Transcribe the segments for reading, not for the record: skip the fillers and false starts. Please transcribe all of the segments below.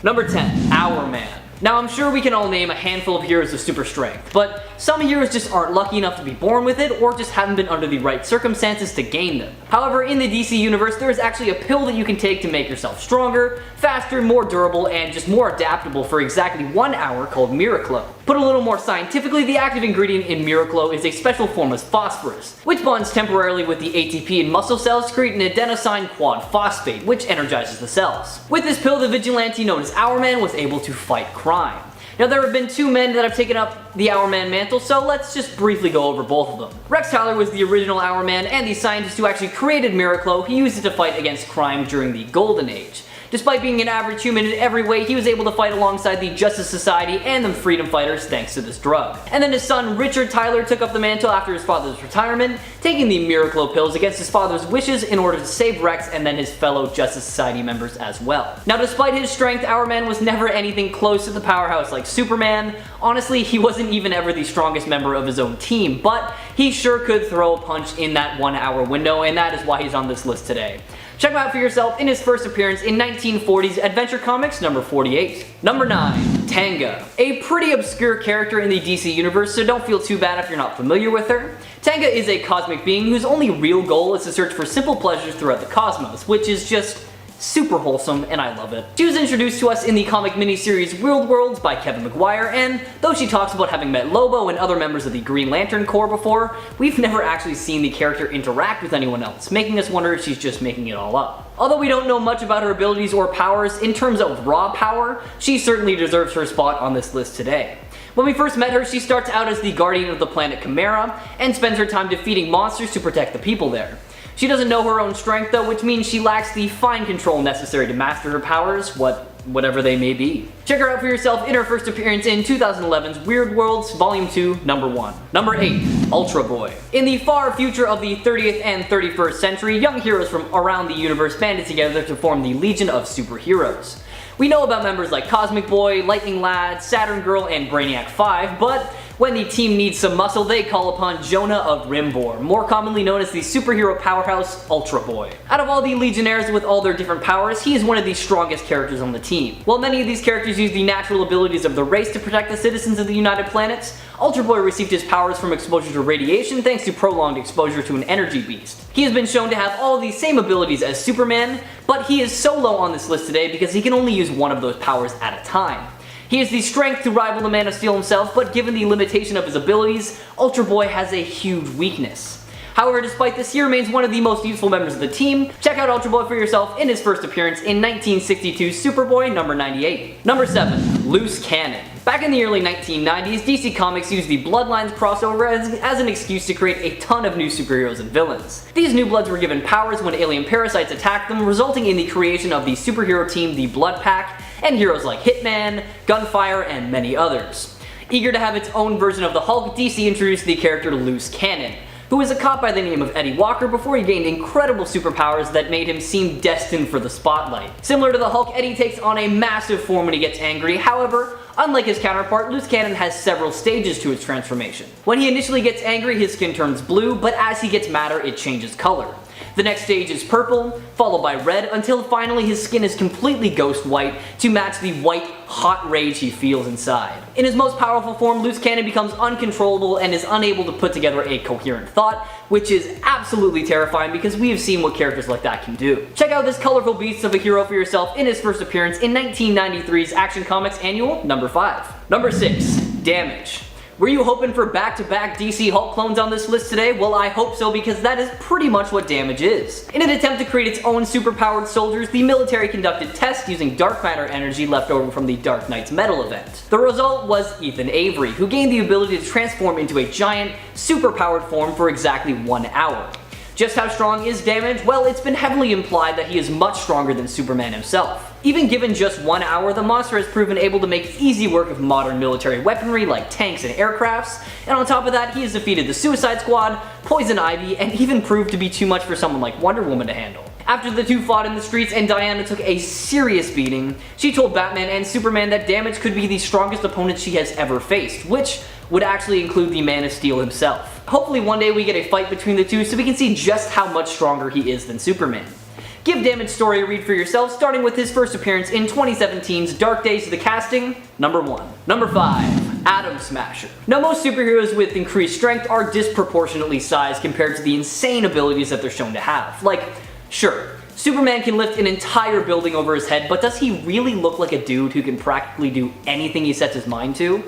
Number 10. HOURMAN. Now I'm sure we can all name a handful of heroes of super strength, but some heroes just aren't lucky enough to be born with it or just haven't been under the right circumstances to gain them. However, in the DC universe there is actually a pill that you can take to make yourself stronger, faster, more durable, and just more adaptable for exactly 1 hour called Miraclo. Put a little more scientifically, the active ingredient in Miraclo is a special form of phosphorus, which bonds temporarily with the ATP in muscle cells to create an adenosine quad phosphate, which energizes the cells. With this pill, the vigilante known as HOURMAN was able to fight crime. Now there have been 2 men that have taken up the HOURMAN mantle, so let's just briefly go over both of them. Rex Tyler was the original HOURMAN and the scientist who actually created Miraclo. He used it to fight against crime during the Golden Age. Despite being an average human in every way, he was able to fight alongside the Justice Society and the freedom fighters thanks to this drug. And then his son Richard Tyler took up the mantle after his father's retirement, taking the Miraclo pills against his father's wishes in order to save Rex and then his fellow Justice Society members as well. Now despite his strength, HOURMAN was never anything close to the powerhouse like Superman. Honestly, he wasn't even ever the strongest member of his own team, but he sure could throw a punch in that 1 hour window, and that is why he's on this list today. Check him out for yourself in his first appearance in 1940's Adventure Comics number 48. Number 9. TANGA. A pretty obscure character in the DC universe, so don't feel too bad if you're not familiar with her. TANGA is a cosmic being whose only real goal is to search for simple pleasures throughout the cosmos, which is just super wholesome, and I love it. She was introduced to us in the comic miniseries World Worlds by Kevin Maguire, and though she talks about having met Lobo and other members of the Green Lantern Corps before, we've never actually seen the character interact with anyone else, making us wonder if she's just making it all up. Although we don't know much about her abilities or powers, in terms of raw power, she certainly deserves her spot on this list today. When we first met her, she starts out as the guardian of the planet Chimera, and spends her time defeating monsters to protect the people there. She doesn't know her own strength though, which means she lacks the fine control necessary to master her powers, whatever they may be. Check her out for yourself in her first appearance in 2011's Weird Worlds Volume 2, Number 1. Number 8. Ultra Boy. In the far future of the 30th and 31st century, young heroes from around the universe banded together to form the Legion of Superheroes. We know about members like Cosmic Boy, Lightning Lad, Saturn Girl, and Brainiac 5, but when the team needs some muscle, they call upon Jonah of Rimbor, more commonly known as the superhero powerhouse Ultra Boy. Out of all the Legionnaires with all their different powers, he is one of the strongest characters on the team. While many of these characters use the natural abilities of the race to protect the citizens of the United Planets, Ultra Boy received his powers from exposure to radiation thanks to prolonged exposure to an energy beast. He has been shown to have all the same abilities as Superman, but he is so low on this list today because he can only use one of those powers at a time. He has the strength to rival the Man of Steel himself, but given the limitation of his abilities, Ultra Boy has a huge weakness. However, despite this, he remains one of the most useful members of the team. Check out Ultra Boy for yourself in his first appearance in 1962's Superboy number 98. Number 7. Loose Cannon. Back in the early 1990s, DC Comics used the Bloodlines crossover as an excuse to create a ton of new superheroes and villains. These new bloods were given powers when alien parasites attacked them, resulting in the creation of the superhero team the Blood Pack, and heroes like Hitman, Gunfire, and many others. Eager to have its own version of the Hulk, DC introduced the character Loose Cannon, who was a cop by the name of Eddie Walker before he gained incredible superpowers that made him seem destined for the spotlight. Similar to the Hulk, Eddie takes on a massive form when he gets angry. However, unlike his counterpart, Loose Cannon has several stages to its transformation. When he initially gets angry, his skin turns blue, but as he gets madder, it changes color. The next stage is purple, followed by red, until finally his skin is completely ghost white to match the white, hot rage he feels inside. In his most powerful form, Loose Cannon becomes uncontrollable and is unable to put together a coherent thought, which is absolutely terrifying because we have seen what characters like that can do. Check out this colorful beast of a hero for yourself in his first appearance in 1993's Action Comics Annual number 5. Number 6. Damage. Were you hoping for back-to-back DC Hulk clones on this list today? Well, I hope so, because that is pretty much what Damage is. In an attempt to create its own superpowered soldiers, the military conducted tests using dark matter energy left over from the Dark Knight's Metal event. The result was Ethan Avery, who gained the ability to transform into a giant, superpowered form for exactly 1 hour. Just how strong is Damage? Well, it's been heavily implied that he is much stronger than Superman himself. Even given just 1 hour, the monster has proven able to make easy work of modern military weaponry like tanks and aircrafts, and on top of that, he has defeated the Suicide Squad, Poison Ivy, and even proved to be too much for someone like Wonder Woman to handle. After the two fought in the streets and Diana took a serious beating, she told Batman and Superman that Damage could be the strongest opponent she has ever faced, which would actually include the Man of Steel himself. Hopefully one day we get a fight between the two so we can see just how much stronger he is than Superman. Give Damage story a read for yourself, starting with his first appearance in 2017's Dark Days of the Casting, number 1. Number 5. Atom Smasher. Now, most superheroes with increased strength are disproportionately sized compared to the insane abilities that they're shown to have. Like, sure, Superman can lift an entire building over his head, but does he really look like a dude who can practically do anything he sets his mind to?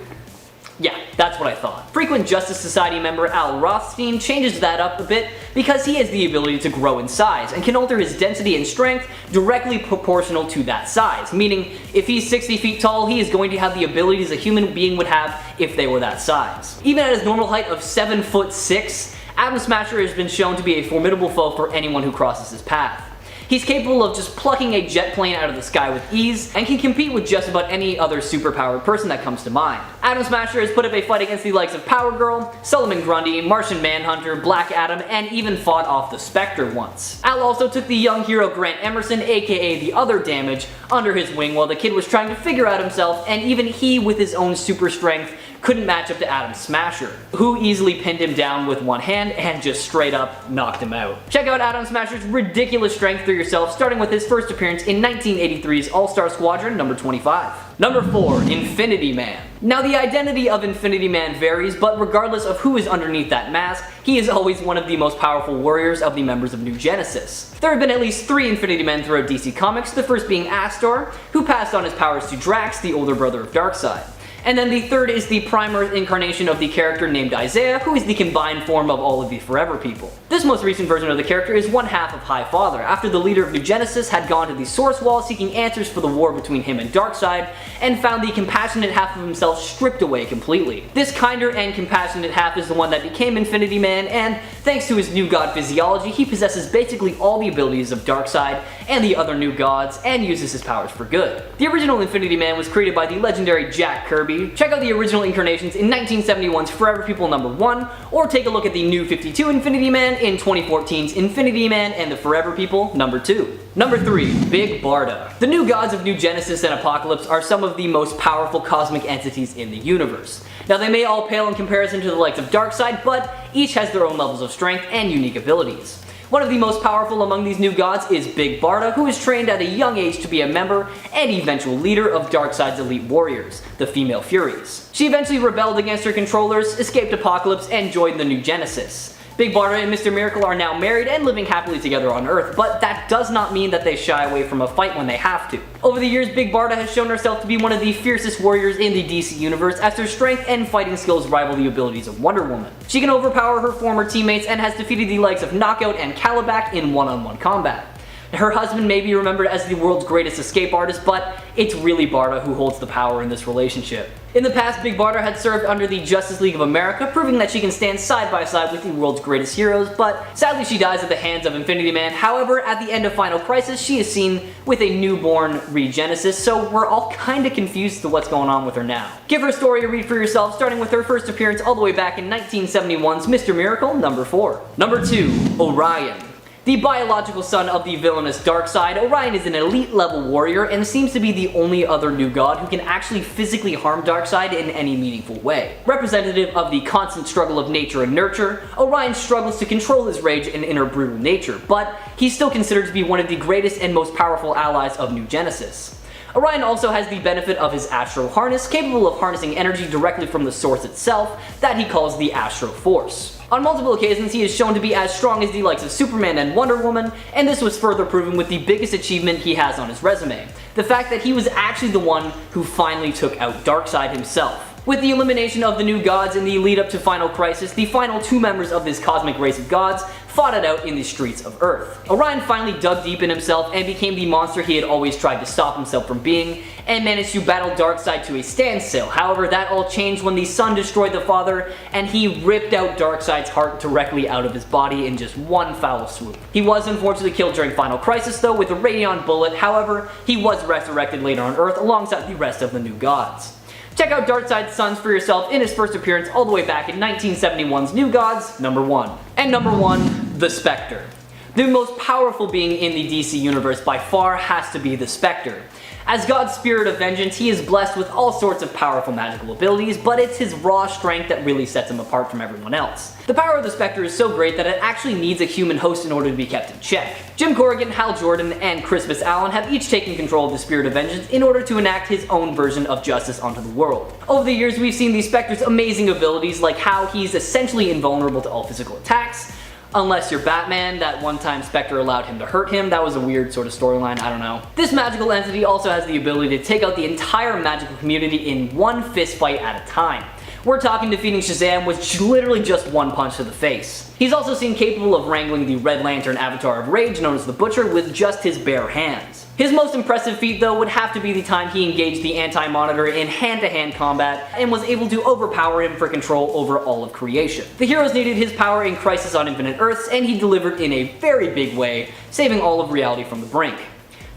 Yeah, that's what I thought. Frequent Justice Society member Al Rothstein changes that up a bit because he has the ability to grow in size and can alter his density and strength directly proportional to that size, meaning if he's 60 feet tall, he is going to have the abilities a human being would have if they were that size. Even at his normal height of 7'6", Atom Smasher has been shown to be a formidable foe for anyone who crosses his path. He's capable of just plucking a jet plane out of the sky with ease, and can compete with just about any other superpowered person that comes to mind. Atom Smasher has put up a fight against the likes of Power Girl, Solomon Grundy, Martian Manhunter, Black Adam, and even fought off the Spectre once. Al also took the young hero Grant Emerson, aka the Other Damage, under his wing while the kid was trying to figure out himself, and even he, with his own super strength, couldn't match up to Atom Smasher, who easily pinned him down with one hand and just straight up knocked him out. Check out Atom Smasher's ridiculous strength for yourself, starting with his first appearance in 1983's All-Star Squadron number 25. Number 4. Infinity Man. Now, the identity of Infinity Man varies, but regardless of who is underneath that mask, he is always one of the most powerful warriors of the members of New Genesis. There have been at least 3 Infinity Men throughout DC Comics, the first being Astor, who passed on his powers to Drax, the older brother of Darkseid. And then the third is the primer incarnation of the character named Isaiah, who is the combined form of all of the Forever People. This most recent version of the character is one half of High Father, after the leader of New Genesis had gone to the Source Wall seeking answers for the war between him and Darkseid, and found the compassionate half of himself stripped away completely. This kinder and compassionate half is the one that became Infinity Man, and thanks to his new god physiology, he possesses basically all the abilities of Darkseid and the other new gods, and uses his powers for good. The original Infinity Man was created by the legendary Jack Kirby. Check out the original incarnations in 1971's Forever People number 1, or take a look at the New 52 Infinity Man in 2014's Infinity Man and the Forever People number 2. Number 3. Big Barda. The new gods of New Genesis and Apocalypse are some of the most powerful cosmic entities in the universe. Now, they may all pale in comparison to the likes of Darkseid, but each has their own levels of strength and unique abilities. One of the most powerful among these new gods is Big Barda, who is trained at a young age to be a member and eventual leader of Darkseid's elite warriors, the Female Furies. She eventually rebelled against her controllers, escaped Apocalypse, and joined the New Genesis. Big Barda and Mr. Miracle are now married and living happily together on Earth, but that does not mean that they shy away from a fight when they have to. Over the years, Big Barda has shown herself to be one of the fiercest warriors in the DC universe, as her strength and fighting skills rival the abilities of Wonder Woman. She can overpower her former teammates and has defeated the likes of Knockout and Caliban in one-on-one combat. Her husband may be remembered as the world's greatest escape artist, but it's really Barda who holds the power in this relationship. In the past, Big Barda had served under the Justice League of America, proving that she can stand side by side with the world's greatest heroes, but sadly she dies at the hands of Infinity Man. However, at the end of Final Crisis, she is seen with a newborn Regenesis, so we're all kinda confused as to what's going on with her now. Give her story a read for yourself, starting with her first appearance all the way back in 1971's Mr. Miracle number 4. Number 2. Orion. The biological son of the villainous Darkseid, Orion is an elite level warrior and seems to be the only other new god who can actually physically harm Darkseid in any meaningful way. Representative of the constant struggle of nature and nurture, Orion struggles to control his rage and inner brutal nature, but he's still considered to be one of the greatest and most powerful allies of New Genesis. Orion also has the benefit of his Astro Harness, capable of harnessing energy directly from the source itself, that he calls the Astro Force. On multiple occasions, he is shown to be as strong as the likes of Superman and Wonder Woman, and this was further proven with the biggest achievement he has on his resume: the fact that he was actually the one who finally took out Darkseid himself. With the elimination of the new gods in the lead up to Final Crisis, the final 2 members of this cosmic race of gods fought it out in the streets of Earth. Orion finally dug deep in himself and became the monster he had always tried to stop himself from being, and managed to battle Darkseid to a standstill. However, that all changed when the sun destroyed the father, and he ripped out Darkseid's heart directly out of his body in just one foul swoop. He was unfortunately killed during Final Crisis though with a Radion bullet. However, he was resurrected later on Earth alongside the rest of the new gods. Check out Darkseid's sons for yourself in his first appearance all the way back in 1971's New Gods, number 1. And number 1, the Spectre. The most powerful being in the DC universe by far has to be the Spectre. As God's spirit of vengeance, he is blessed with all sorts of powerful magical abilities, but it's his raw strength that really sets him apart from everyone else. The power of the Spectre is so great that it actually needs a human host in order to be kept in check. Jim Corrigan, Hal Jordan, and Crispus Allen have each taken control of the spirit of vengeance in order to enact his own version of justice onto the world. Over the years, we've seen the Spectre's amazing abilities, like how he's essentially invulnerable to all physical attacks. Unless you're Batman, that one time Spectre allowed him to hurt him. That was a weird sort of storyline, I don't know. This magical entity also has the ability to take out the entire magical community in one fist fight at a time. We're talking defeating Shazam with literally just one punch to the face. He's also seen capable of wrangling the Red Lantern Avatar of Rage known as the Butcher with just his bare hands. His most impressive feat though would have to be the time he engaged the Anti-Monitor in hand-to-hand combat and was able to overpower him for control over all of creation. The heroes needed his power in Crisis on Infinite Earths, and he delivered in a very big way, saving all of reality from the brink.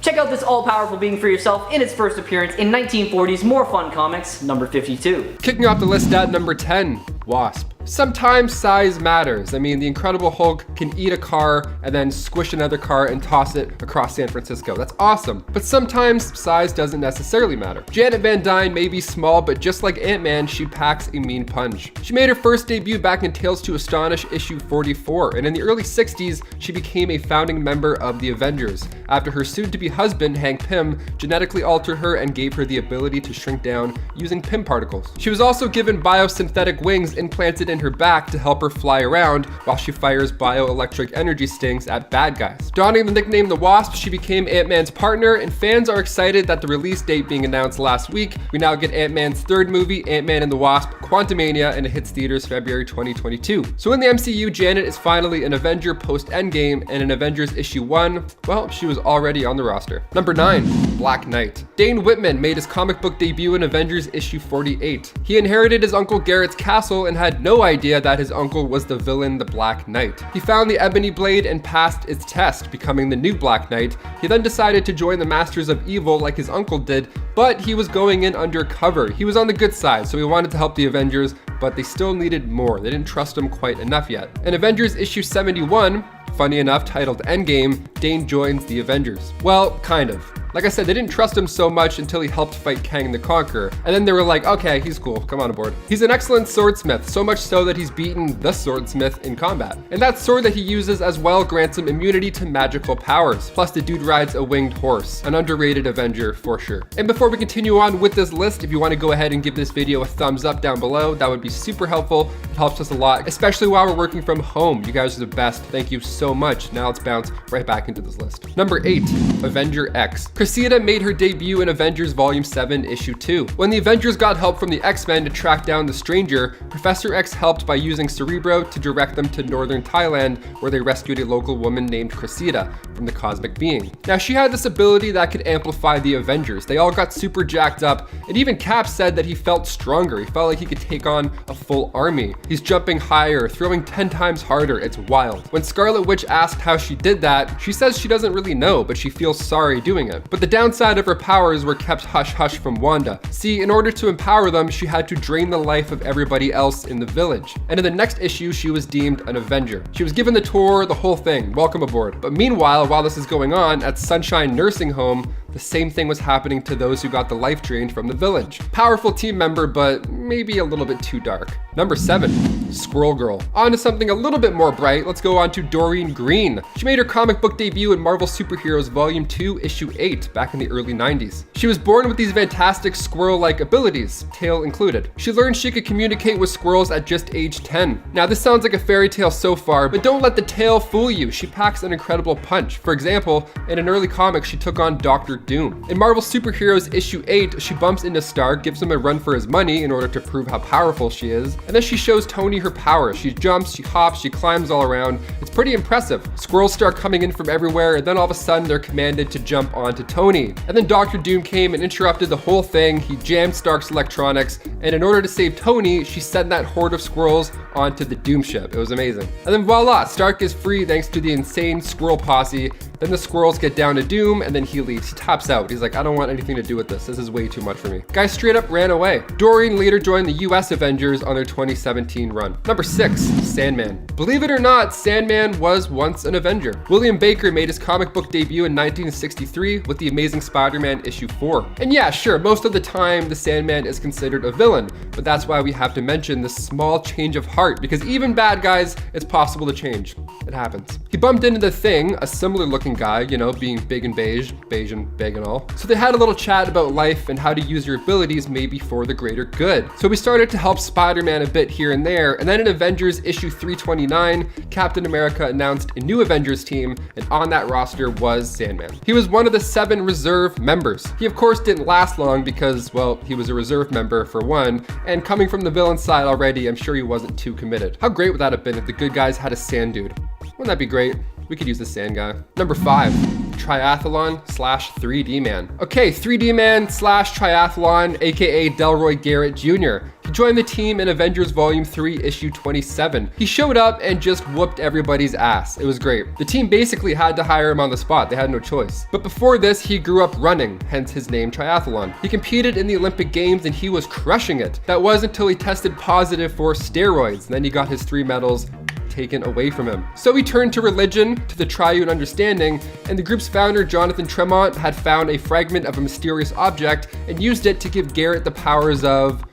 Check out this all-powerful being for yourself in its first appearance in 1940's More Fun Comics, number 52. Kicking off the list at number 10, WASP. Sometimes size matters. I mean, the Incredible Hulk can eat a car and then squish another car and toss it across San Francisco. That's awesome. But sometimes size doesn't necessarily matter. Janet Van Dyne may be small, but just like Ant-Man, she packs a mean punch. She made her first debut back in Tales to Astonish issue 44, and in the early 60s, she became a founding member of the Avengers. After her soon-to-be husband, Hank Pym, genetically altered her and gave her the ability to shrink down using Pym particles. She was also given biosynthetic wings implanted in her back to help her fly around while she fires bioelectric energy stings at bad guys. Donning the nickname the Wasp, she became Ant-Man's partner, and fans are excited that the release date being announced last week, we now get Ant-Man's third movie, Ant-Man and the Wasp: Quantumania, and it hits theaters February 2022. So in the MCU, Janet is finally an Avenger post-Endgame, and in Avengers issue 1, well, she was already on the roster. Number 9, Black Knight. Dane Whitman made his comic book debut in Avengers issue 48. He inherited his uncle Garrett's castle and had no idea that his uncle was the villain, the Black Knight. He found the Ebony Blade and passed its test, becoming the new Black Knight. He then decided to join the Masters of Evil like his uncle did, but he was going in undercover. He was on the good side, so he wanted to help the Avengers, but they still needed more. They didn't trust him quite enough yet. In Avengers issue 71, funny enough, titled Endgame, Dane joins the Avengers. Well, kind of. Like I said, they didn't trust him so much until he helped fight Kang the Conqueror, and then they were like, okay, he's cool, come on aboard. He's an excellent swordsmith, so much so that he's beaten the swordsmith in combat. And that sword that he uses as well grants him immunity to magical powers. Plus the dude rides a winged horse, an underrated Avenger for sure. And before we continue on with this list, if you want to go ahead and give this video a thumbs up down below, that would be super helpful. It helps us a lot, especially while we're working from home. You guys are the best, thank you so much. Now let's bounce right back into this list. Number 8, Avenger X. Cressida made her debut in Avengers Volume 7, Issue 2. When the Avengers got help from the X-Men to track down the Stranger, Professor X helped by using Cerebro to direct them to northern Thailand, where they rescued a local woman named Cressida from the cosmic being. Now, she had this ability that could amplify the Avengers. They all got super jacked up, and even Cap said that he felt stronger. He felt like he could take on a full army. He's jumping higher, throwing 10 times harder. It's wild. When Scarlet Witch asked how she did that, she says she doesn't really know, but she feels sorry doing it. But the downside of her powers were kept hush-hush from Wanda. See, in order to empower them, she had to drain the life of everybody else in the village. And in the next issue, she was deemed an Avenger. She was given the tour, the whole thing. Welcome aboard. But meanwhile, while this is going on, at Sunshine Nursing Home, the same thing was happening to those who got the life drained from the village. Powerful team member, but maybe a little bit too dark. Number 7, Squirrel Girl. On to something a little bit more bright, let's go on to Doreen Green. She made her comic book debut in Marvel Superheroes Volume 2, Issue 8, back in the early 90s. She was born with these fantastic squirrel-like abilities, tail included. She learned she could communicate with squirrels at just age 10. Now, this sounds like a fairy tale so far, but don't let the tail fool you. She packs an incredible punch. For example, in an early comic, she took on Dr. Doom. In Marvel Superheroes Issue 8, she bumps into Stark, gives him a run for his money in order to prove how powerful she is, and then she shows Tony her power. She jumps, she hops, she climbs all around. It's pretty impressive. Squirrels start coming in from everywhere, and then all of a sudden they're commanded to jump onto Tony. And then Dr. Doom came and interrupted the whole thing. He jammed Stark's electronics, and in order to save Tony, she sent that horde of squirrels onto the Doom ship. It was amazing. And then voila, Stark is free thanks to the insane squirrel posse. Then the squirrels get down to Doom and then he leaves. He taps out. He's like, I don't want anything to do with this. This is way too much for me. Guy straight up ran away. Doreen later joined the US Avengers on their 2017 run. Number 6, Sandman. Believe it or not, Sandman was once an Avenger. William Baker made his comic book debut in 1963 with The Amazing Spider-Man issue 4. And yeah, sure, most of the time the Sandman is considered a villain, but that's why we have to mention the small change of heart, because even bad guys, it's possible to change. It happens. He bumped into the Thing, a similar looking guy, you know, being big and beige and big and all. So they had a little chat about life and how to use your abilities maybe for the greater good. So we started to help Spider-Man a bit here and there, and then in Avengers issue 329, Captain America announced a new Avengers team, and on that roster was Sandman. He was one of the 7 reserve members. He of course didn't last long because, well, he was a reserve member for one, and coming from the villain side already, I'm sure he wasn't too committed. How great would that have been if the good guys had a sand dude? Wouldn't that be great? We could use the sand guy. Number 5, Triathlon / 3D Man. Okay, 3D Man / Triathlon, aka Delroy Garrett Jr. He joined the team in Avengers Volume 3, issue 27. He showed up and just whooped everybody's ass. It was great. The team basically had to hire him on the spot. They had no choice. But before this, he grew up running, hence his name Triathlon. He competed in the Olympic Games and he was crushing it. That was until he tested positive for steroids. Then he got his 3 medals taken away from him. So he turned to religion, to the triune understanding, and the group's founder, Jonathan Tremont, had found a fragment of a mysterious object and used it to give Garrett the powers of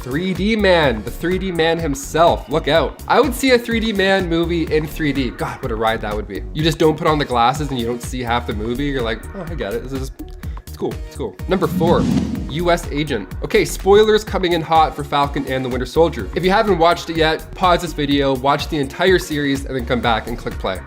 3D Man, the 3D Man himself. Look out. I would see a 3D Man movie in 3D. God, what a ride that would be. You just don't put on the glasses and you don't see half the movie. You're like, oh, I get it. It's cool, it's cool. Number 4, US Agent. Okay, spoilers coming in hot for Falcon and the Winter Soldier. If you haven't watched it yet, pause this video, watch the entire series, and then come back and click play.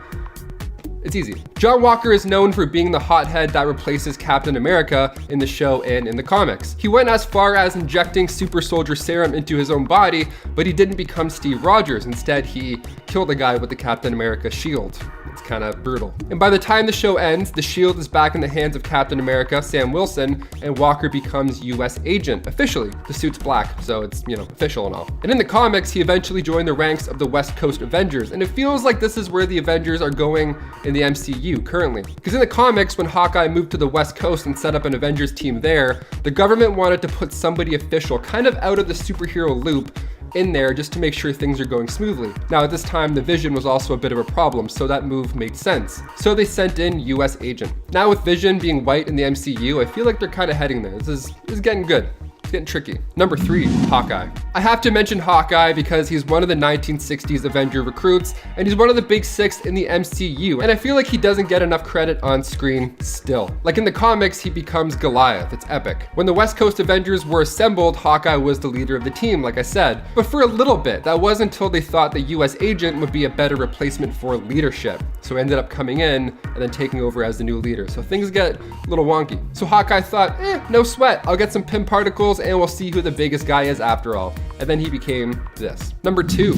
It's easy. John Walker is known for being the hothead that replaces Captain America in the show and in the comics. He went as far as injecting super soldier serum into his own body, but he didn't become Steve Rogers. Instead, he killed a guy with the Captain America shield. It's kind of brutal. And by the time the show ends, the shield is back in the hands of Captain America, Sam Wilson, and Walker becomes US Agent, officially. The suit's black, so it's, you know, official and all. And in the comics, he eventually joined the ranks of the West Coast Avengers, and it feels like this is where the Avengers are going in the MCU currently. Because in the comics, when Hawkeye moved to the West Coast and set up an Avengers team there, the government wanted to put somebody official, kind of out of the superhero loop, in there just to make sure things are going smoothly. Now at this time, the Vision was also a bit of a problem, so that move made sense. So they sent in US Agent. Now with Vision being white in the MCU, I feel like they're kind of heading there. This is getting good. It's getting tricky. Number 3, Hawkeye. I have to mention Hawkeye because he's one of the 1960s Avenger recruits, and he's one of the big 6 in the MCU, and I feel like he doesn't get enough credit on screen still. Like in the comics, he becomes Goliath. It's epic. When the West Coast Avengers were assembled, Hawkeye was the leader of the team, like I said. But for a little bit, that was until they thought the US Agent would be a better replacement for leadership. So he ended up coming in and then taking over as the new leader. So things get a little wonky. So Hawkeye thought, no sweat. I'll get some Pym particles and we'll see who the biggest guy is after all. And then he became this. Number 2,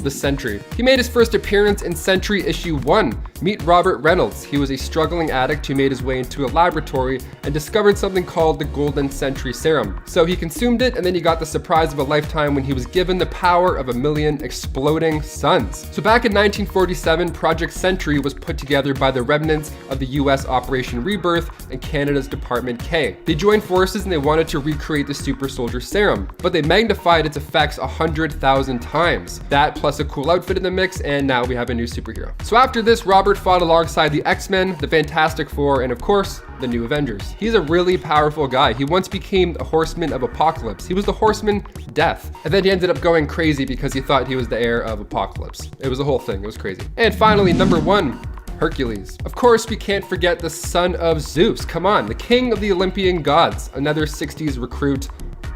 the Sentry. He made his first appearance in Sentry issue 1. Meet Robert Reynolds. He was a struggling addict who made his way into a laboratory and discovered something called the Golden Sentry Serum. So he consumed it, and then he got the surprise of a lifetime when he was given the power of 1,000,000 exploding suns. So back in 1947, Project Sentry was put together by the remnants of the US Operation Rebirth and Canada's Department K. They joined forces and they wanted to recreate the super soldier serum, but they magnified its effects 100,000 times. That plus a cool outfit in the mix, and now we have a new superhero. So after this, Robert fought alongside the X-Men, the Fantastic Four, and of course, the New Avengers. He's a really powerful guy. He once became a Horseman of Apocalypse. He was the Horseman Death. And then he ended up going crazy because he thought he was the heir of Apocalypse. It was a whole thing. It was crazy. And finally, number 1, Hercules. Of course, we can't forget the son of Zeus. Come on, the king of the Olympian gods, another 60s recruit,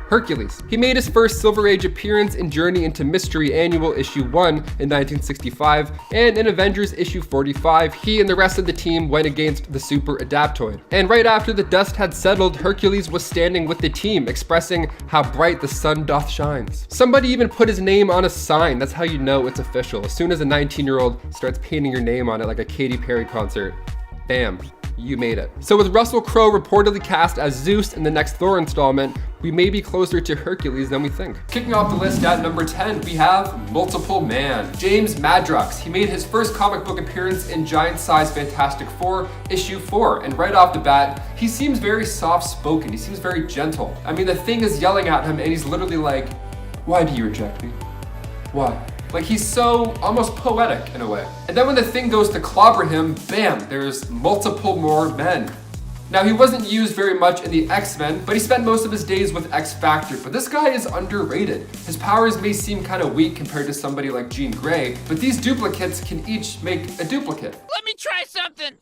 Hercules. He made his first Silver Age appearance in Journey into Mystery Annual issue 1 in 1965, and in Avengers issue 45, he and the rest of the team went against the Super Adaptoid. And right after the dust had settled, Hercules was standing with the team, expressing how bright the sun doth shines. Somebody even put his name on a sign. That's how you know it's official. As soon as a 19-year-old starts painting your name on it like a Katy Perry concert, bam. you made it. So with Russell Crowe reportedly cast as Zeus in the next Thor installment, we may be closer to Hercules than we think. Kicking off the list at number 10, we have Multiple Man. James Madrox. He made his first comic book appearance in Giant Size Fantastic Four, issue 4, and right off the bat, he seems very soft-spoken. He seems very gentle. I mean, the Thing is yelling at him, and he's literally like, "Why do you reject me? Why?" Like, he's so almost poetic in a way. And then when the Thing goes to clobber him, bam, there's multiple more men. Now, he wasn't used very much in the X-Men, but he spent most of his days with X-Factor. But this guy is underrated. His powers may seem kind of weak compared to somebody like Jean Grey, but these duplicates can each make a duplicate. Let me try something.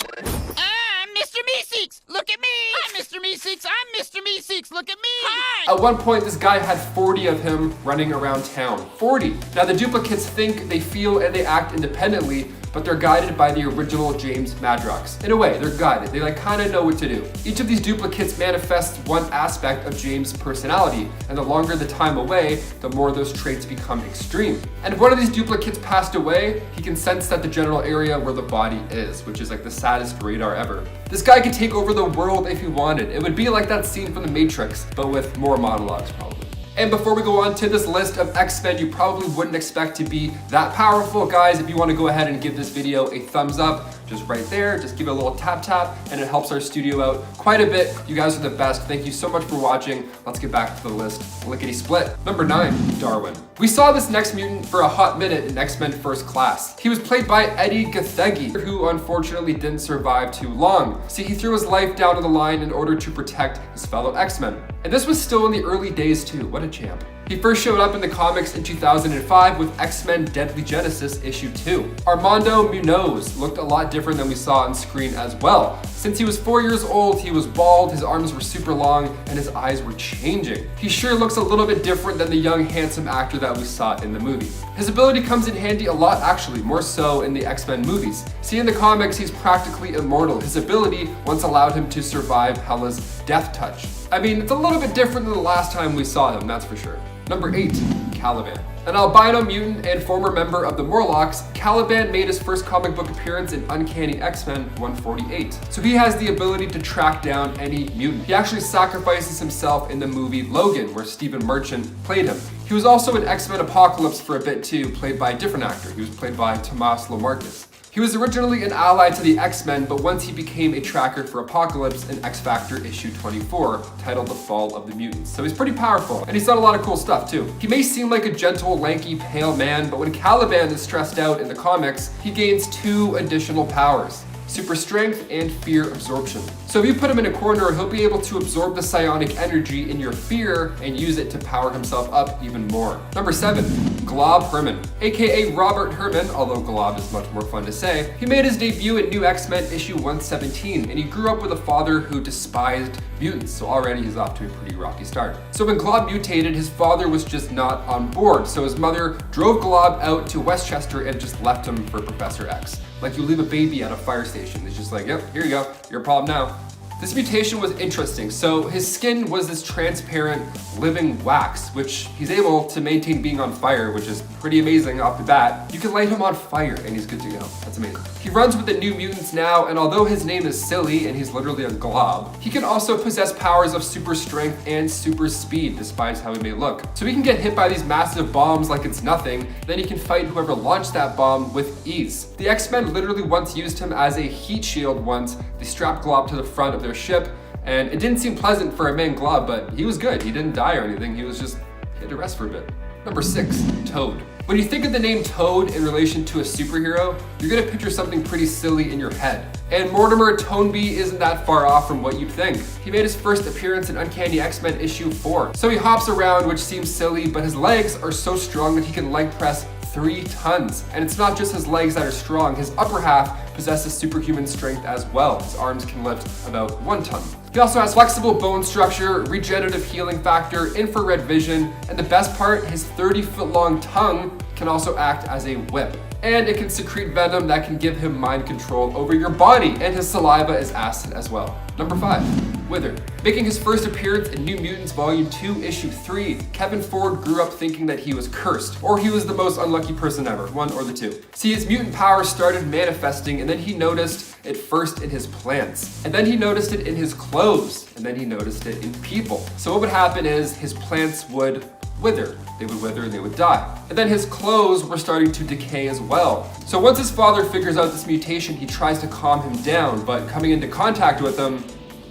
I'm Mr. Meeseeks. Look at me. I'm Mr. Meeseeks. I'm Mr. Meeseeks. Look at me. Hi. At one point, this guy had 40 of him running around town. 40. Now, the duplicates think, they feel, and they act independently, but they're guided by the original James Madrox. In a way, they're guided. They kind of know what to do. Each of these duplicates manifests one aspect of James' personality, and the longer the time away, the more those traits become extreme. And if one of these duplicates passed away, he can sense that the general area where the body is, which is like the saddest radar ever. This guy could take over the world if he wanted. It would be like that scene from The Matrix, but with more monologues probably. And before we go on to this list of X-Men you probably wouldn't expect to be that powerful, guys, if you want to go ahead and give this video a thumbs up, just right there, just give it a little tap tap, and it helps our studio out quite a bit. You guys are the best. Thank you so much for watching. Let's get back to the list. Lickety split. Number 9, Darwin. We saw this next mutant for a hot minute in X-Men First Class. He was played by Eddie Gathegi, who unfortunately didn't survive too long. See, he threw his life down on the line in order to protect his fellow X-Men. And this was still in the early days too. What a champ. He first showed up in the comics in 2005 with X-Men Deadly Genesis issue 2. Armando Munoz looked a lot different than we saw on screen as well. Since he was 4 years old, he was bald, his arms were super long, and his eyes were changing. He sure looks a little bit different than the young, handsome actor that we saw in the movie. His ability comes in handy a lot actually, more so in the X-Men movies. See, in the comics, he's practically immortal. His ability once allowed him to survive Hela's death touch. I mean, it's a little bit different than the last time we saw him, that's for sure. Number 8, CALIBAN. An albino mutant and former member of the Morlocks, CALIBAN made his first comic book appearance in Uncanny X-Men 148. So he has the ability to track down any mutant. He actually sacrifices himself in the movie Logan, where Stephen Merchant played him. He was also in X-Men Apocalypse for a bit too, played by a different actor. He was played by Tomas Lamarcus. He was originally an ally to the X-Men, but once he became a tracker for Apocalypse in X-Factor issue 24, titled The Fall of the Mutants. So he's pretty powerful, and he's done a lot of cool stuff too. He may seem like a gentle, lanky, pale man, but when CALIBAN is stressed out in the comics, he gains 2 additional powers: super strength and fear absorption. So if you put him in a corner, he'll be able to absorb the psionic energy in your fear and use it to power himself up even more. Number 7, GLOB HERMAN, aka Robert Herman, although GLOB is much more fun to say. He made his debut in New X-Men issue 117, and he grew up with a father who despised mutants, so already he's off to a pretty rocky start. So when GLOB mutated, his father was just not on board, so his mother drove GLOB out to Westchester and just left him for Professor X. Like you leave a baby at a fire station, it's just like, yep, here you go, your problem now. This mutation was interesting. So his skin was this transparent living wax, which he's able to maintain being on fire, which is pretty amazing off the bat. You can light him on fire and he's good to go. That's amazing. He runs with the New Mutants now, and although his name is silly and he's literally a glob, he can also possess powers of super strength and super speed, despite how he may look. So he can get hit by these massive bombs like it's nothing, then he can fight whoever launched that bomb with ease. The X-Men literally once used him as a heat shield once. They strapped Glob to the front of their ship, and it didn't seem pleasant for a man Glob, but he was good. He didn't die or anything. He was just, he had to rest for a bit. Number 6, Toad. When you think of the name Toad in relation to a superhero, you're gonna picture something pretty silly in your head. And Mortimer Toneby isn't that far off from what you'd think. He made his first appearance in Uncanny X-Men issue 4. So he hops around, which seems silly, but his legs are so strong that he can leg press 3 tons. And it's not just his legs that are strong, his upper half possesses superhuman strength as well. His arms can lift about 1 ton. He also has flexible bone structure, regenerative healing factor, infrared vision, and the best part, his 30-foot long tongue can also act as a whip. And it can secrete venom that can give him mind control over your body, and his saliva is acid as well. Number 5, withered. Making his first appearance in New Mutants Volume 2, Issue 3, Kevin Ford grew up thinking that he was cursed, or he was the most unlucky person ever, one or the two. See, his mutant powers started manifesting, and then he noticed it first in his plants, and then he noticed it in his clothes, and then he noticed it in people. So what would happen is his plants would wither. They would wither and they would die. And then his clothes were starting to decay as well. So once his father figures out this mutation, he tries to calm him down, but coming into contact with him,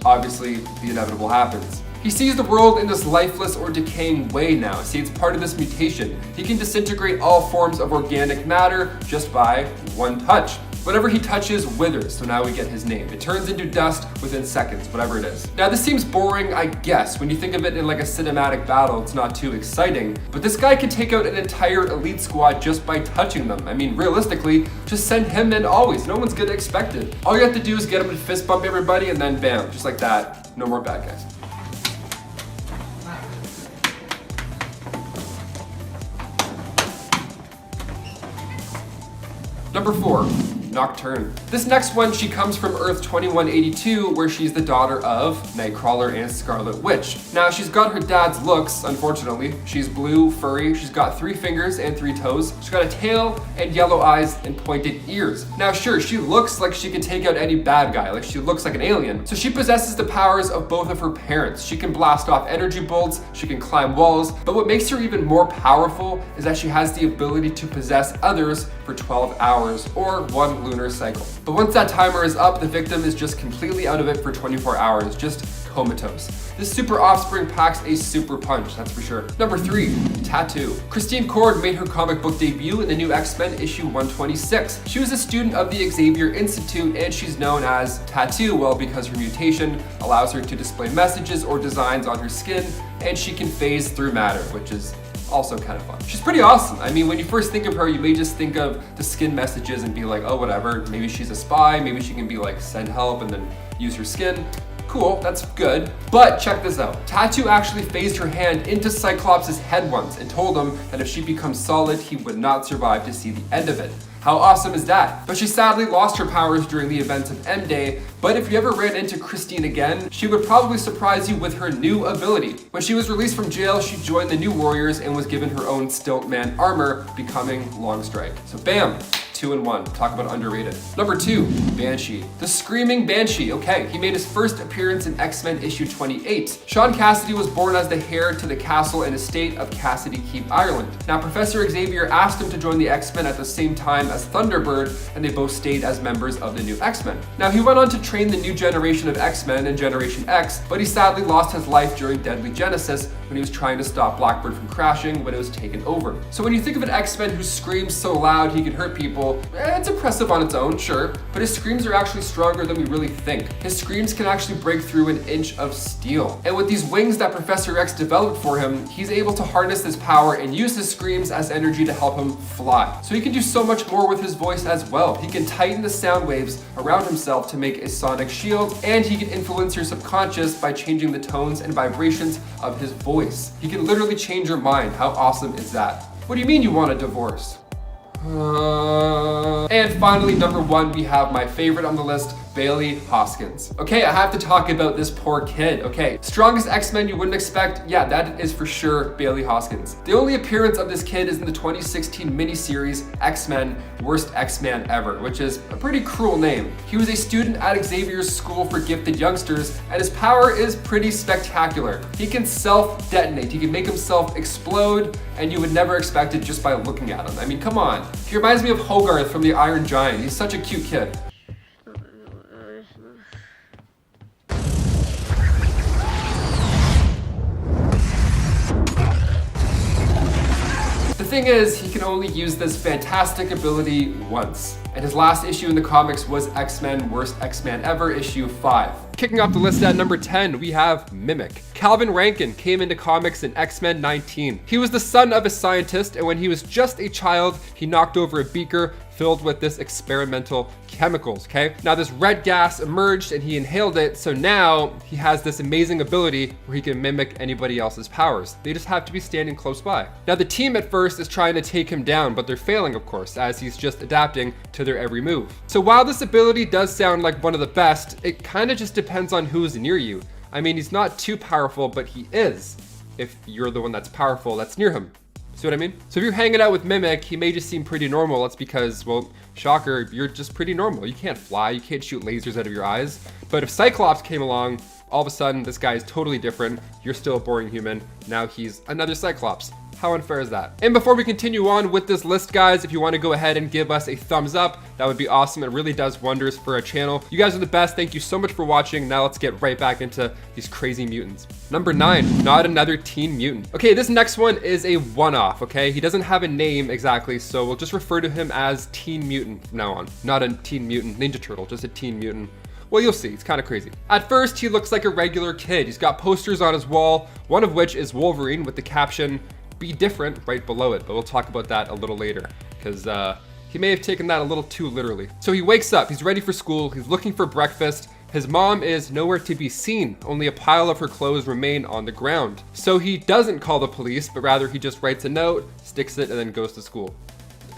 obviously the inevitable happens. He sees the world in this lifeless or decaying way now. See, it's part of this mutation. He can disintegrate all forms of organic matter just by one touch. Whatever he touches withers, so now we get his name. It turns into dust within seconds, whatever it is. Now this seems boring, I guess. When you think of it in like a cinematic battle, it's not too exciting. But this guy can take out an entire elite squad just by touching them. I mean, realistically, just send him in always. No one's gonna expect it. All you have to do is get him to fist bump everybody and then bam, just like that. No more bad guys. Number 4. Nocturne. This next one, she comes from Earth 2182, where she's the daughter of Nightcrawler and Scarlet Witch. Now, she's got her dad's looks, unfortunately. She's blue, furry, she's got 3 fingers and 3 toes. She's got a tail and yellow eyes and pointed ears. Now, sure, she looks like she can take out any bad guy, like she looks like an alien. So she possesses the powers of both of her parents. She can blast off energy bolts, she can climb walls, but what makes her even more powerful is that she has the ability to possess others for 12 hours or 1 lunar cycle. But once that timer is up, the victim is just completely out of it for 24 hours, just comatose. This super offspring packs a super punch, that's for sure. Number 3, Tattoo. Christine Cord made her comic book debut in the new X-Men issue 126. She was a student of the Xavier Institute, and she's known as Tattoo, well, because her mutation allows her to display messages or designs on her skin, and she can phase through matter, which is also kind of fun. She's pretty awesome. I mean, when you first think of her, you may just think of the skin messages and be like, oh, whatever, maybe she's a spy, maybe she can be like, send help and then use her skin. Cool, that's good. But check this out. Tattoo actually phased her hand into Cyclops' head once and told him that if she becomes solid, he would not survive to see the end of it. How awesome is that? But she sadly lost her powers during the events of M-Day, but if you ever ran into Christine again, she would probably surprise you with her new ability. When she was released from jail, she joined the New Warriors and was given her own Stiltman armor, becoming Longstrike. So bam! 2 in 1. Talk about underrated. Number 2, Banshee. The Screaming Banshee. Okay, he made his first appearance in X-Men issue 28. Sean Cassidy was born as the heir to the castle and estate of Cassidy Keep, Ireland. Now, Professor Xavier asked him to join the X-Men at the same time as Thunderbird, and they both stayed as members of the new X-Men. Now, he went on to train the new generation of X-Men and Generation X, but he sadly lost his life during Deadly Genesis when he was trying to stop Blackbird from crashing when it was taken over. So when you think of an X-Men who screams so loud he can hurt people, it's impressive on its own, sure, but his screams are actually stronger than we really think. His screams can actually break through an inch of steel. And with these wings that Professor X developed for him, he's able to harness this power and use his screams as energy to help him fly. So he can do so much more with his voice as well. He can tighten the sound waves around himself to make a sonic shield, and he can influence your subconscious by changing the tones and vibrations of his voice. He can literally change your mind. How awesome is that? What do you mean you want a divorce? And finally, number 1, we have my favorite on the list, Bailey Hoskins. Okay, I have to talk about this poor kid. Okay, strongest X-Men you wouldn't expect? Yeah, that is for sure Bailey Hoskins. The only appearance of this kid is in the 2016 miniseries X-Men, Worst X-Man Ever, which is a pretty cruel name. He was a student at Xavier's School for Gifted Youngsters, and his power is pretty spectacular. He can self-detonate, he can make himself explode, and you would never expect it just by looking at him. I mean, come on. He reminds me of Hogarth from the Iron Giant. He's such a cute kid. The thing is, he can only use this fantastic ability once. And his last issue in the comics was X-Men Worst X-Man Ever, issue 5. Kicking off the list at number 10, we have Mimic. Calvin Rankin came into comics in X-Men 19. He was the son of a scientist, and when he was just a child, he knocked over a beaker filled with this experimental chemicals, okay? Now this red gas emerged and he inhaled it, so now he has this amazing ability where he can mimic anybody else's powers. They just have to be standing close by. Now the team at first is trying to take him down, but they're failing, of course, as he's just adapting to their every move. So while this ability does sound like one of the best, it kind of just depends on who's near you. I mean, he's not too powerful, but he is, if you're the one that's powerful that's near him. See what I mean? So if you're hanging out with Mimic, he may just seem pretty normal. That's because, well, shocker, you're just pretty normal. You can't fly, you can't shoot lasers out of your eyes. But if Cyclops came along, all of a sudden, this guy is totally different. You're still a boring human. Now he's another Cyclops. How unfair is that? And before we continue on with this list, guys, if you want to go ahead and give us a thumbs up, that would be awesome. It really does wonders for our channel. You guys are the best. Thank you so much for watching. Now let's get right back into these crazy mutants. Number 9, not another teen mutant. Okay, this next one is a one-off, okay? He doesn't have a name exactly, so we'll just refer to him as Teen Mutant from now on. Not a Teen Mutant Ninja Turtle, just a Teen Mutant. Well, you'll see, it's kind of crazy. At first, he looks like a regular kid. He's got posters on his wall, one of which is Wolverine with the caption, "Be different," right below it, but we'll talk about that a little later, because he may have taken that a little too literally. So he wakes up, he's ready for school, he's looking for breakfast. His mom is nowhere to be seen, only a pile of her clothes remain on the ground. So he doesn't call the police, but rather he just writes a note, sticks it, and then goes to school.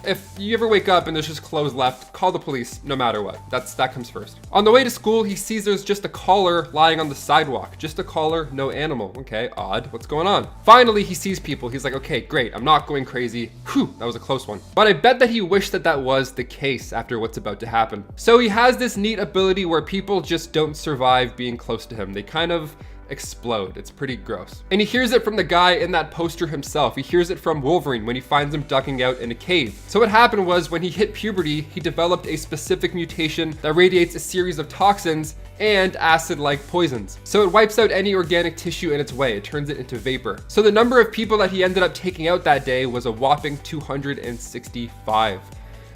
If you ever wake up and there's just clothes left, call the police no matter what. That comes first. On the way to school, he sees there's just a collar lying on the sidewalk. Just a collar, no animal. Okay, odd. What's going on? Finally, he sees people. He's like, okay, great. I'm not going crazy. Whew, that was a close one. But I bet that he wished that that was the case after what's about to happen. So he has this neat ability where people just don't survive being close to him. They kind of explode. It's pretty gross. And he hears it from the guy in that poster himself. He hears it from Wolverine when he finds him ducking out in a cave. So what happened was when he hit puberty, he developed a specific mutation that radiates a series of toxins and acid-like poisons. So it wipes out any organic tissue in its way. It turns it into vapor. So the number of people that he ended up taking out that day was a whopping 265.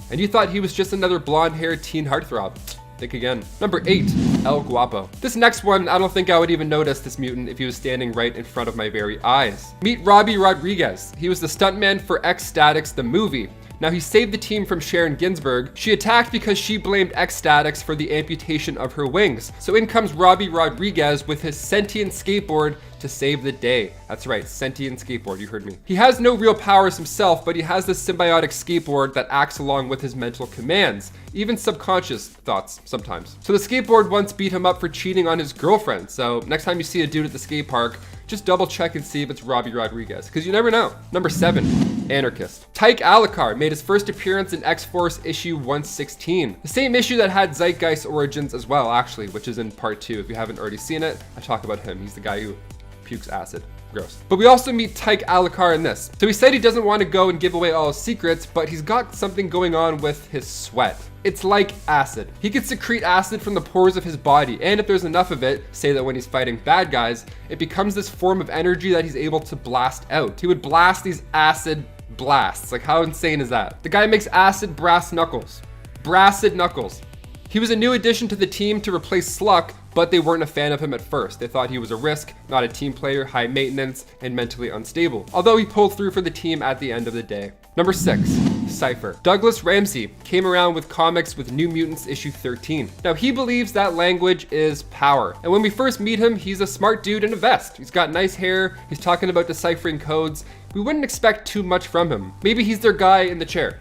And you thought he was just another blonde-haired teen heartthrob. Think again. Number 8, El Guapo. This next one, I don't think I would even notice this mutant if he was standing right in front of my very eyes. Meet Robbie Rodriguez. He was the stuntman for X-Statix, the movie. Now he saved the team from Sharon Ginsburg. She attacked because she blamed X-Statix for the amputation of her wings. So in comes Robbie Rodriguez with his sentient skateboard to save the day. That's right, sentient skateboard, you heard me. He has no real powers himself, but he has this symbiotic skateboard that acts along with his mental commands, even subconscious thoughts sometimes. So the skateboard once beat him up for cheating on his girlfriend. So next time you see a dude at the skate park, just double check and see if it's Robbie Rodriguez, because you never know. Number 7, Anarchist. Tyke Alucard made his first appearance in X-Force issue 116. The same issue that had Zeitgeist origins as well, actually, which is in part 2. If you haven't already seen it, I talk about him. He's the guy who pukes acid. Gross. But we also meet Tyke Alucard in this. So he said he doesn't want to go and give away all his secrets, but he's got something going on with his sweat. It's like acid. He can secrete acid from the pores of his body, and if there's enough of it, say that when he's fighting bad guys, it becomes this form of energy that he's able to blast out. He would blast these acid blasts. Like, how insane is that? The guy makes acid brass knuckles. Brassed knuckles. He was a new addition to the team to replace Sluck, but they weren't a fan of him at first. They thought he was a risk, not a team player, high maintenance, and mentally unstable. Although he pulled through for the team at the end of the day. Number 6, CYPHER. Douglas Ramsey came around with comics with New Mutants issue 13. Now he believes that language is power. And when we first meet him, he's a smart dude in a vest. He's got nice hair, he's talking about deciphering codes. We wouldn't expect too much from him. Maybe he's their guy in the chair.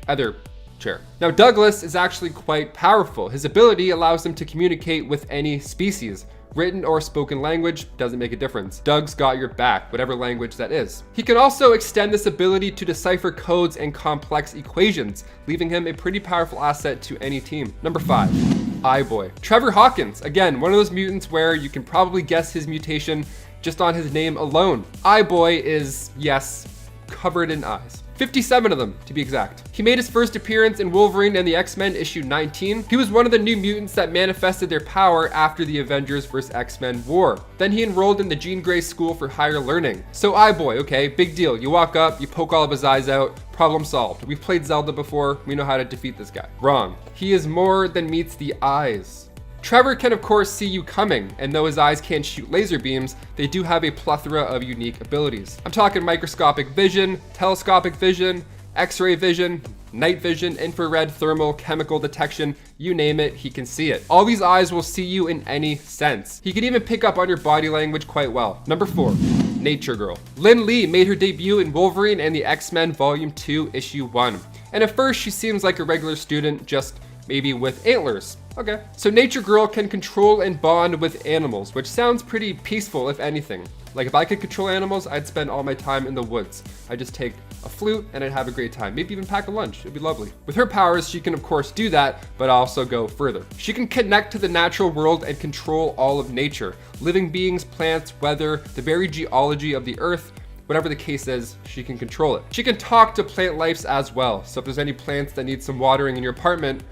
Other chair. Now Douglas is actually quite powerful. His ability allows him to communicate with any species. Written or spoken language doesn't make a difference. Doug's got your back, whatever language that is. He can also extend this ability to decipher codes and complex equations, leaving him a pretty powerful asset to any team. Number 5, Eye-Boy. Trevor Hawkins, again, one of those mutants where you can probably guess his mutation just on his name alone. Eye-Boy is, yes, covered in eyes. 57 of them, to be exact. He made his first appearance in Wolverine and the X-Men issue 19. He was one of the new mutants that manifested their power after the Avengers vs. X-Men war. Then he enrolled in the Jean Grey School for Higher Learning. So Eye-Boy, okay, big deal. You walk up, you poke all of his eyes out, problem solved. We've played Zelda before, we know how to defeat this guy. Wrong. He is more than meets the eyes. Trevor can of course see you coming, and though his eyes can't shoot laser beams, they do have a plethora of unique abilities. I'm talking microscopic vision, telescopic vision, X-ray vision, night vision, infrared, thermal, chemical detection, you name it, he can see it. All these eyes will see you in any sense. He can even pick up on your body language quite well. Number 4, Nature Girl. Lynn Lee made her debut in Wolverine and the X-Men Volume 2, Issue 1. And at first she seems like a regular student, just maybe with antlers. Okay. So Nature Girl can control and bond with animals, which sounds pretty peaceful if anything. Like if I could control animals, I'd spend all my time in the woods. I'd just take a flute and I'd have a great time. Maybe even pack a lunch, it'd be lovely. With her powers, she can of course do that, but also go further. She can connect to the natural world and control all of nature. Living beings, plants, weather, the very geology of the earth, whatever the case is, she can control it. She can talk to plant lives as well. So if there's any plants that need some watering in your apartment,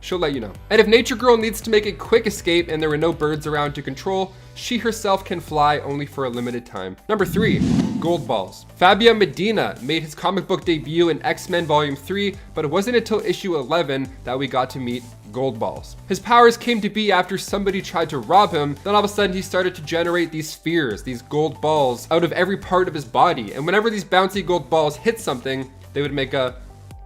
she'll let you know. And if Nature Girl needs to make a quick escape and there were no birds around to control, she herself can fly only for a limited time. Number 3, Gold Balls. Fabio Medina made his comic book debut in X-Men Volume 3, but it wasn't until issue 11 that we got to meet Gold Balls. His powers came to be after somebody tried to rob him, then all of a sudden he started to generate these spheres, these gold balls, out of every part of his body. And whenever these bouncy gold balls hit something, they would make a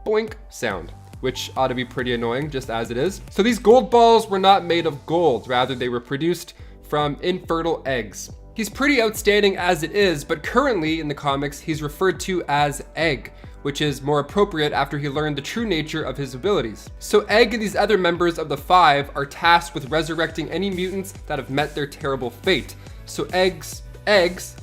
boink sound, which ought to be pretty annoying just as it is. So these gold balls were not made of gold, rather they were produced from infertile eggs. He's pretty outstanding as it is, but currently in the comics, he's referred to as Egg, which is more appropriate after he learned the true nature of his abilities. So Egg and these other members of the Five are tasked with resurrecting any mutants that have met their terrible fate. So eggs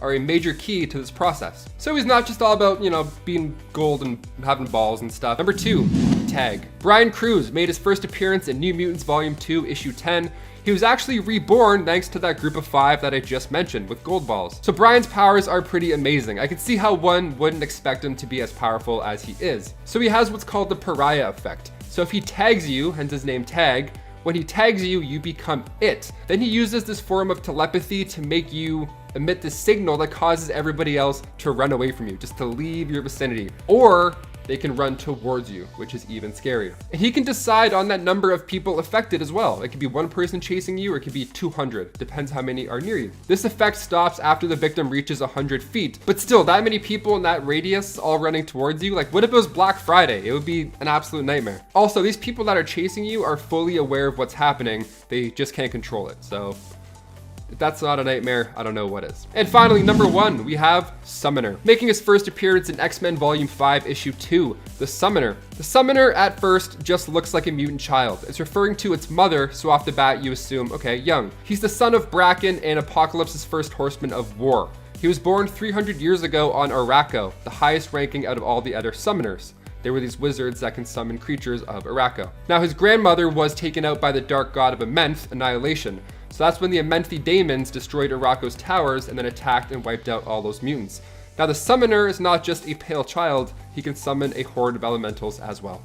are a major key to this process. So he's not just all about, you know, being gold and having balls and stuff. Number 2, Tag. Brian Cruz made his first appearance in New Mutants Volume 2, Issue 10. He was actually reborn thanks to that group of 5 that I just mentioned with gold balls. So Brian's powers are pretty amazing. I can see how one wouldn't expect him to be as powerful as he is. So he has what's called the pariah effect. So if he tags you, hence his name Tag, when he tags you, you become it. Then he uses this form of telepathy to make you emit this signal that causes everybody else to run away from you, just to leave your vicinity. Or they can run towards you, which is even scarier. And he can decide on that number of people affected as well. It could be one person chasing you, or it could be 200, depends how many are near you. This effect stops after the victim reaches 100 feet, but still, that many people in that radius all running towards you, like what if it was Black Friday? It would be an absolute nightmare. Also, these people that are chasing you are fully aware of what's happening, they just can't control it, so if that's not a nightmare, I don't know what is. And finally, number 1, we have Summoner. Making his first appearance in X-Men Volume 5, Issue 2, the Summoner. The Summoner at first just looks like a mutant child. It's referring to its mother, so off the bat you assume, okay, young. He's the son of Bracken and Apocalypse's first horseman of war. He was born 300 years ago on Araco, the highest ranking out of all the other summoners. They were these wizards that can summon creatures of Araco. Now his grandmother was taken out by the dark god of Amenth, Annihilation. So that's when the Amenthi Daemons destroyed Araco's towers and then attacked and wiped out all those mutants. Now the Summoner is not just a pale child, he can summon a horde of elementals as well.